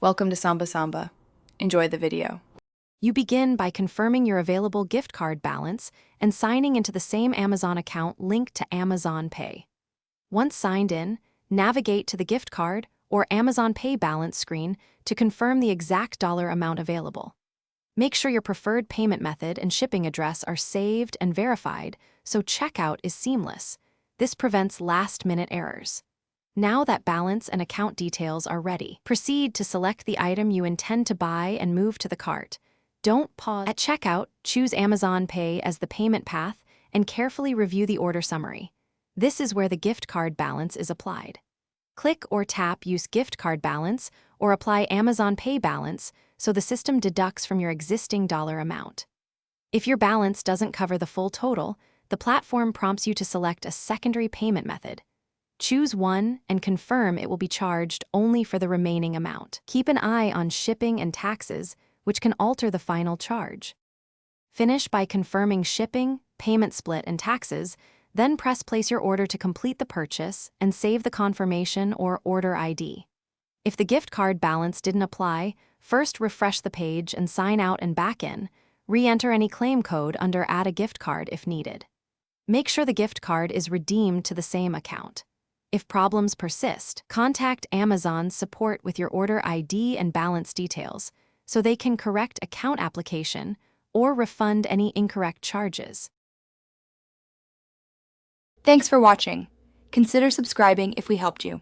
Welcome to Samba Samba. Enjoy the video. You begin by confirming your available gift card balance and signing into the same Amazon account linked to Amazon Pay. Once signed in, navigate to the gift card or Amazon Pay balance screen to confirm the exact dollar amount available. Make sure your preferred payment method and shipping address are saved and verified so checkout is seamless. This prevents last-minute errors. Now that balance and account details are ready, proceed to select the item you intend to buy and move to the cart. Don't pause. At checkout, choose Amazon Pay as the payment path and carefully review the order summary. This is where the gift card balance is applied. Click or tap Use Gift Card Balance or Apply Amazon Pay Balance so the system deducts from your existing dollar amount. If your balance doesn't cover the full total, the platform prompts you to select a secondary payment method. Choose one and confirm it will be charged only for the remaining amount. Keep an eye on shipping and taxes, which can alter the final charge. Finish by confirming shipping, payment split, and taxes, then press Place your order to complete the purchase and save the confirmation or order ID. If the gift card balance didn't apply, first refresh the page and sign out and back in. Re-enter any claim code under Add a gift card if needed. Make sure the gift card is redeemed to the same account. If problems persist, contact Amazon's support with your order ID and balance details so they can correct account application or refund any incorrect charges. Thanks for watching. Consider subscribing if we helped you.